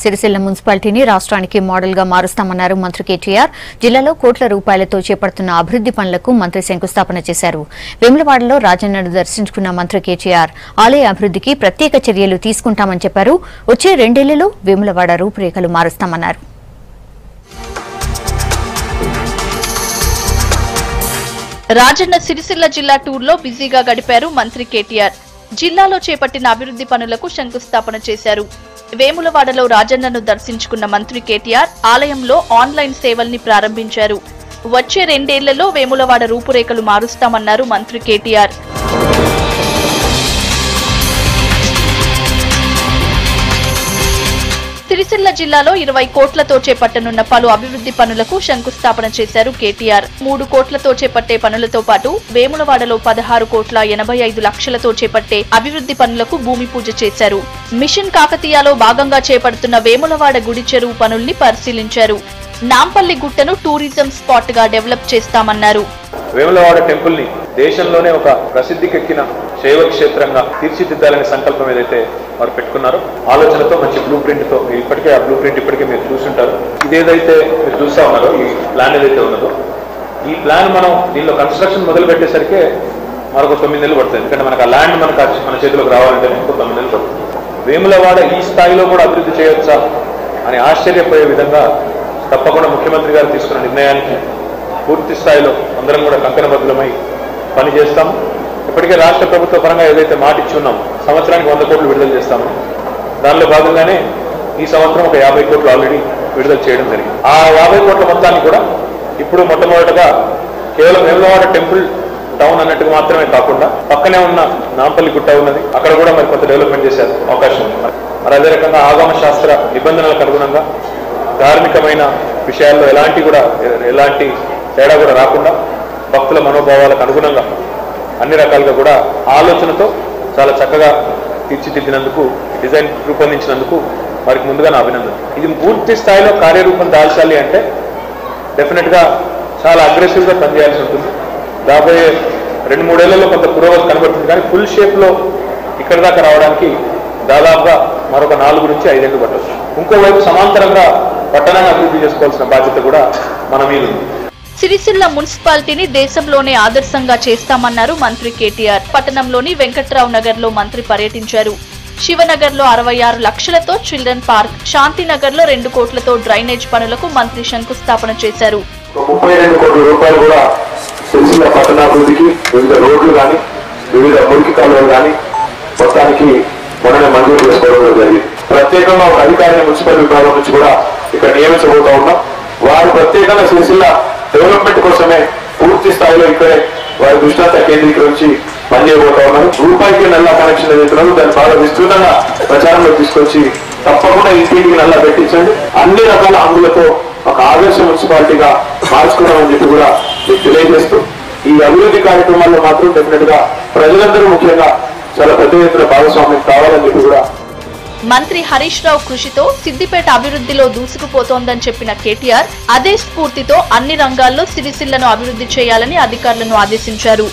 సిరిసిల్ల మున్సిపాలిటీని రాష్ట్రానికి మోడల్ గా మారుస్తామన్నారు మంత్రి కేటీఆర్. జిల్లాలో కోట్ల రూపాయలతో చేపడుతున్న అభివృద్ది పనులకు మంత్రి శంకుస్థాపన చేశారు. వేములవాడలో రాజన్నను దర్శించుకున్న మంత్రి కేటీఆర్ ఆలయ అభివృద్దికి ప్రత్యేక చర్యలు తీసుకుంటామని చెప్పారు. వచ్చే 2 ఏళ్లలో వేములవాడ రూపురేఖలు మారుస్తామన్నారు. రాజన్న సిరిసిల్ల జిల్లా టూర్లో బిజీగా గడిపారు మంత్రి కేటీఆర్. జిల్లాలో చేపట్టిన అభివృద్ది పనులకు శంకుస్థాపన చేశారు. వేములవాడలో రాజన్నను దర్శించుకున్న మంత్రి కేటీఆర్ ఆలయంలో ఆన్లైన్ సేవల్ని ప్రారంభించారు. వచ్చే 2 ఏళ్లలో వేములవాడ రూపురేఖలు మారుస్తామన్నారు మంత్రి కేటీఆర్. సిరిసిల్ల జిల్లాలో 20 కోట్లతో చేపట్టనున్న పలు అభివృద్ది పనులకు శంకుస్థాపన చేశారు కేటీఆర్. 3 కోట్లతో చేపట్టే పనులతో పాటు వేములవాడలో 16,85 లక్షలతో చేపట్టే అభివృద్ది పనులకు భూమి పూజ చేశారు. మిషన్ కాకతీయలో భాగంగా చేపడుతున్న వేములవాడ గుడి చెరువు పనుల్ని పరిశీలించారు. నాంపల్లి గుట్టను టూరిజం స్పాట్ గా డెవలప్ చేస్తామన్నారు. వేములవాడ టెంపుల్ ని దేశంలోనే ఒక ప్రసిద్ధికెక్కిన శైవ క్షేత్రంగా తీర్చిదిద్దాలనే సంకల్పం ఏదైతే వారు పెట్టుకున్నారో ఆలోచనతో మంచి బ్లూ ప్రింట్ తో ఇప్పటికే ఆ బ్లూ ప్రింట్ ఇప్పటికే మీరు చూసుంటారు. ఇదేదైతే మీరు చూస్తా ఉన్నారో ఈ ప్లాన్ ఏదైతే ఉన్నదో ఈ ప్లాన్ మనం దీనిలో కన్స్ట్రక్షన్ మొదలు పెట్టేసరికి మరొక 9 నెలలు పడుతుంది. ఎందుకంటే మనకు ఆ ల్యాండ్ మన చేతిలోకి రావాలంటే ఇంకో 9 నెలలు పడుతుంది. వేములవాడ ఈ స్థాయిలో కూడా అభివృద్ధి చేయొచ్చా అని ఆశ్చర్యపోయే విధంగా తప్పకుండా ముఖ్యమంత్రి గారు తీసుకున్న నిర్ణయానికి పూర్తి స్థాయిలో అందరం కూడా కంకణబద్ధులమై పనిచేస్తాము. ఇప్పటికే రాష్ట్ర ప్రభుత్వ పరంగా ఏదైతే మాట ఇచ్చి ఉన్నామో సంవత్సరానికి 100 కోట్లు విడుదల చేస్తామని దానిలో భాగంగానే ఈ సంవత్సరం ఒక 50 కోట్లు ఆల్రెడీ విడుదల చేయడం జరిగింది. ఆ 50 కోట్ల మొత్తాన్ని కూడా ఇప్పుడు మొట్టమొదటిగా కేవలం వేములవాడ టెంపుల్ టౌన్ అన్నట్టుగా మాత్రమే కాకుండా పక్కనే ఉన్న నాంపల్లి గుట్ట ఉన్నది, అక్కడ కూడా మరి కొంత డెవలప్మెంట్ చేసే అవకాశం ఉంది. మరి అదే రకంగా ఆగమ శాస్త్ర నిబంధనలకు అనుగుణంగా ధార్మికమైన విషయాల్లో ఎలాంటి తేడా కూడా రాకుండా భక్తుల మనోభావాలకు అనుగుణంగా అన్ని రకాలుగా కూడా ఆలోచనతో చాలా చక్కగా తీర్చిదిద్దినందుకు డిజైన్ రూపొందించినందుకు వారికి ముందుగా నా అభినందన. ఇది పూర్తి స్థాయిలో కార్యరూపం దాల్చాలి అంటే డెఫినెట్గా చాలా అగ్రెసివ్గా పనిచేయాల్సి ఉంటుంది. రాబోయే 2-3 ఏళ్లలో కొంత పురోగతి కనబడుతుంది, కానీ ఫుల్ షేప్లో ఇక్కడి దాకా రావడానికి దాదాపుగా మరొక 4 నుంచి 5 ఏళ్ళు పట్టవచ్చు. ఇంకోవైపు సమాంతరంగా పట్టణాన్ని అభివృద్ధి చేసుకోవాల్సిన బాధ్యత కూడా మన మీద ఉంది. సిరిసిల్ల మున్సిపాలిటీని దేశంలోనే ఆదర్శంగా చేస్తామన్నారు మంత్రి కేటీఆర్. పట్టణంలోని వెంకట్రావు నగర్ లో మంత్రి పర్యటించారు. శివనగర్ లో 66 లక్షలతో చిల్డ్రన్ పార్క్, శాంతినగర్ లో 2 కోట్లతో డ్రైనేజ్ పనులకు మంత్రి శంకుస్థాపన చేశారు. 32 కోట్ల రూపాయలు కూడా సిరిసిల్ల పట్టణాభివృద్ధికి వివిధ రోడ్లు కానీ వివిధ మురికి కాలువలు కానీ మొత్తానికి మొన్ననే మంజూరు చేసుకోవడం జరిగింది. ప్రత్యేకంగా ఒక అధికారిని మున్సిపల్ విభాగం నుంచి కూడా ఇక్కడ నియమించబోతా ఉన్నాం. వారు ప్రత్యేకంగా సిరిసిల్ల డెవలప్మెంట్ కోసమే పూర్తి స్థాయిలో ఇక్కడే వారి దృష్టాంతా కేంద్రీకరించి పనిచేయబోతా ఉన్నారు. రూపాయికి నల్లా కనెక్షన్ ఏదైతున్నారో దాన్ని బాగా విస్తృతంగా ప్రచారంలో తీసుకొచ్చి తప్పకుండా ఇంటికి నల్లా పెట్టించండి. అన్ని రకాల హంగులతో ఒక ఆదర్శ మున్సిపాలిటీగా మార్చుకున్నామని చెప్పి కూడా మీకు తెలియజేస్తూ ఈ అభివృద్ధి కార్యక్రమాల్లో మాత్రం డెఫినెట్ గా ప్రజలందరూ ముఖ్యంగా చాలా పెద్ద ఎత్తున భాగస్వామ్యం కావాలని చెప్పి కూడా మంత్రి హరీష్ రావు కృషితో సిద్దిపేట అభివృద్ధిలో దూసుకుపోతోందని చెప్పిన కేటీఆర్ అదే స్ఫూర్తితో అన్ని రంగాల్లో సిరిసిల్లను అభివృద్ధి చేయాలని అధికారులను ఆదేశించారు.